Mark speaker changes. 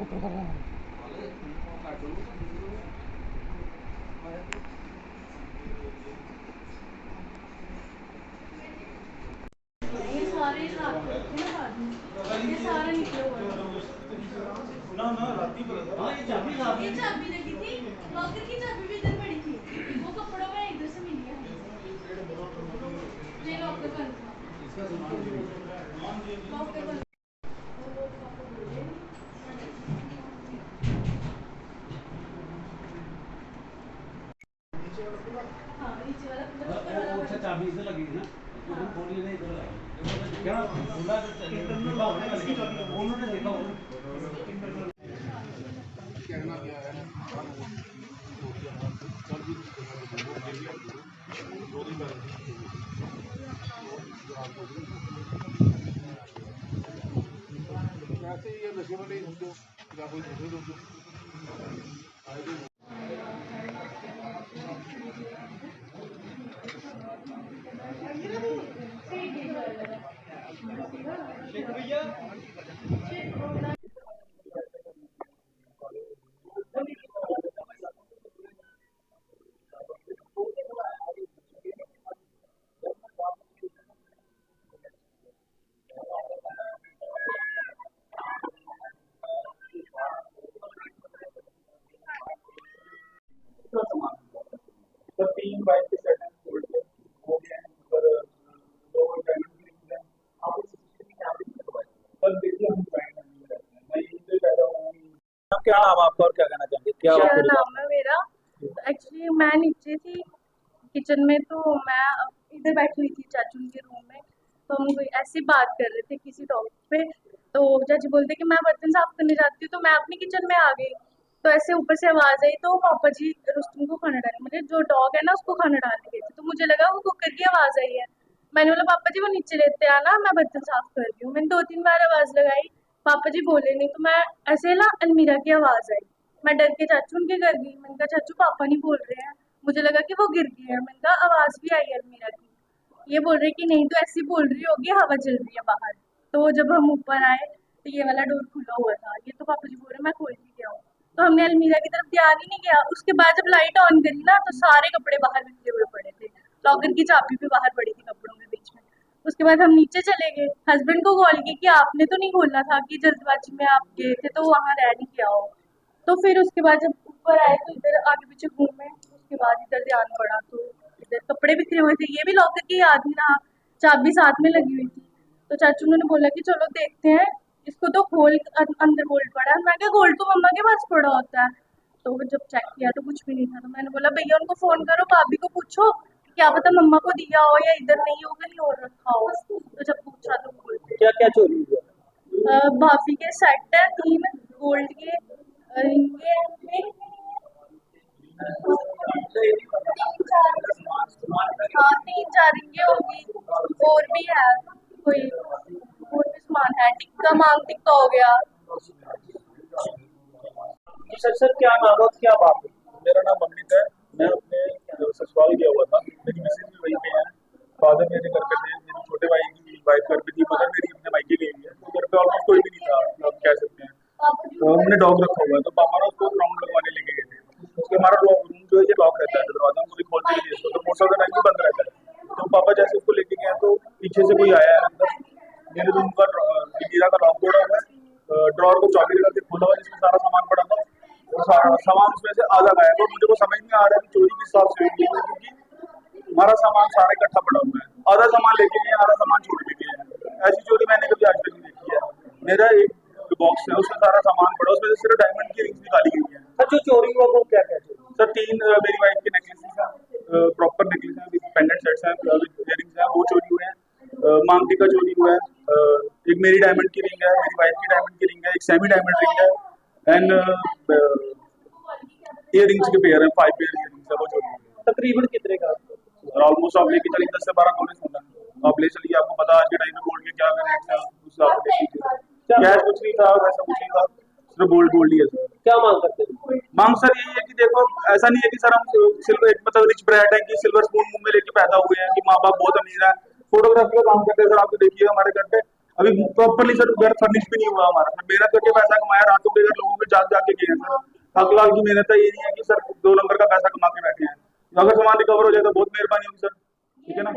Speaker 1: ये सारे साथ करते हैं बाद में, ये सारा निकला हुआ है।
Speaker 2: ना ना राती पर था। हाँ
Speaker 1: ये चाबी लगी थी, लॉकर की चाबी भी इधर पड़ी थी, वो कपड़ों में इधर से मिली है। ये लॉकर बंद था, लॉकर बंद। हाँ नीचे वाला ऊपर वाला
Speaker 3: अच्छा चाबी इधर लगी थी ना, तो हम खोलिए नहीं इधर लगा क्या खुला तो देखा होगा उन्होंने देखा होगा
Speaker 2: कहना क्या है वैसे ये नशे वाले जो या कोई दूसरे लोग सर 3 बाइक के सेट हैं गोल्ड के हो गए हैं सर 2 डायमंड की रिंग्स हैं आप सीसीटीवी कैमरे में लगवाएं सर देखिए हम ज्वाइन नहीं रहते हैं मैं यहीं पे पैदा हुआ हूँ। क्या नाम आपका और क्या कहना चाहेंगे क्या
Speaker 1: नाम है मेरा? एक्चुअली मैं नीचे थी किचन में, तो मैं इधर बैठी हुई थी चाचू के रूम में, तो हम कोई ऐसी बात कर रहे थे किसी टॉपिक पे, तो चाची बोलते कि मैं बर्तन साफ करने जाती हूँ, तो मैं अपनी किचन में आ गई, तो ऐसे ऊपर से आवाज आई, तो पापा जी रुस्तम को खाना डालने, मतलब जो डॉग है ना उसको खाना डालने गए थे, तो मुझे लगा वो कुकर की आवाज आई है। मैंने बोला पापा जी वो नीचे लेते आना, मैं बर्तन साफ कर रही हूँ। मैंने 2-3 बार आवाज लगाई, पापा जी बोले नहीं, तो मैं ऐसे ना अलमीरा की आवाज आई, मैं डर के चाचू उनके घर गई। मैंने कहा चाचू पापा नहीं बोल रहे हैं, मुझे लगा कि वो गिर गए हैं। मैंने कहा आवाज भी आई अलमीरा की, ये बोल रहे कि नहीं तो ऐसी बोल रही होगी, हवा चल रही है बाहर। तो जब हम ऊपर आए तो ये वाला डोर खुला हुआ था, ये तो पापा जी बोल रहे मैं खोल के गया हूँ, तो हमने अलमीरा की तरफ ध्यान ही नहीं किया। उसके बाद जब लाइट ऑन करी ना तो सारे कपड़े बाहर बिखरे हुए पड़े थे, लॉकर की चाबी भी बाहर पड़ी थी कपड़ों के बीच में। उसके बाद हम नीचे चले गए, हस्बैंड को कॉल किया कि आपने तो नहीं खोलना था, कि जल्दबाजी में आप गए थे तो वहां रह नहीं गया हो। तो फिर उसके बाद जब ऊपर आए तो इधर आगे पीछे घूमे, उसके बाद इधर ध्यान पड़ा तो इधर कपड़े बिखरे हुए थे, ये भी लॉकर की याद नहीं रहा, चाबी साथ में लगी हुई थी। तो चाचू ने बोला कि चलो देखते हैं, इसको तो खोल अंदर गोल्ड पड़ा है। मैं क्या गोल्ड तो मम्मा के पास पड़ा होता है। तो जब चेक किया तो कुछ भी नहीं था, तो मैंने बोला भैया उनको फोन करो, भाभी को पूछो, क्या पता मम्मा को दिया हो या इधर नहीं हो कहीं और रखा हो। तो जब पूछा तो बोलते
Speaker 2: क्या क्या चोरी हुआ
Speaker 1: भाभी के सेट है 3 गोल्ड के रिंगे हैं, हाँ 3-4 रिंगे होगी, और भी है कोई और भी सामान है, टिक्का मांग टिक्का हो गया।
Speaker 2: सर क्या नाम है क्या बात है मेरा नाम अमित है मैं अपने ससुराल गया हुआ था मेरी मिसेज भी वहीं पे है फादर मेरे घर पे थे मेरे छोटे भाई की वाइफ घर पे थी मदर मेरी अपने मायके गई हुई है तो घर पे ऑलमोस्ट कोई भी नहीं था आप कह सकते हैं तो हमने डॉग रखा हुआ है तो पापा ने उसको राउंड लगवाने लेके गए थे उसके हमारा रूम जो है ये लॉक रहता है दरवाजा हम कभी खोलते नहीं इसको तो मोस्ट ऑफ द टाइम भी बंद रहता है तो पापा जैसे उसको लेके गए तो पीछे से कोई आया है अंदर मेरे रूम का मीरा का लॉक तोड़ा हुआ है ड्रॉर को चाबी लगा के खोला हुआ जिसमें सारा सामान पड़ा था वो सारा सामान उसमें से आधा गायब और मुझे को समझ नहीं आ रहा है कि चोरी किस हिसाब से हुई है क्योंकि हमारा सामान सारा इकट्ठा पड़ा हुआ है आधा सामान लेके गए आधा सामान छोड़ के गए हैं ऐसी चोरी मैंने कभी आज तक नहीं देखी है मेरा एक बॉक्स है उसमें सारा सामान पड़ा उसमें से सिर्फ डायमंड की रिंग्स निकाली गई है सर जो चोरी हुआ वो क्या क्या सर 3 मेरी वाइफ के नेकलेसेस हैं प्रॉपर नेकलेस हैं पेंडेंट सेट्स हैं इयररिंग्स हैं वो चोरी हुए हैं मांग टीका चोरी हुआ है एक मेरी डायमंड की रिंग है मेरी वाइफ की डायमंड की रिंग है एक सेमी डायमंड रिंग है एंड इयररिंग्स के पेयर है 5 पेयर इयररिंग्स है वो चोरी हुए तकरीबन कितने का ऑलमोस्ट आप लेके चलिए 10 से 12 तोले सोना आप ले चलिए आपको पता आज के टाइम में गोल्ड के क्या रेट है उस हिसाब से कैश कुछ नहीं था वैसा कुछ नहीं था सिर्फ गोल्ड ही है सर क्या मांग करते हैं मांग सर यही है कि देखो ऐसा नहीं है कि सर हम सिल्वर एक मतलब रिच ब्रांड है कि सिल्वर स्पून मुंह में लेके पैदा हुए हैं कि माँ बाप बहुत अमीर है फोटोग्राफी का काम करते हैं सर आपको देखिए हमारे घर पे अभी प्रॉपरली सर घर फर्निश भी नहीं हुआ हमारा सर, मेहनत करके पैसा कमाया, रातों के घर लोगों के जाग जाग के गए हैं सर। 7 लाख की मेहनत है, ये नहीं है कि सर 2 नंबर का पैसा कमा के बैठे हैं। अगर सामान रिकवर हो जाए तो बहुत मेहरबानी होगी सर, ठीक है ना।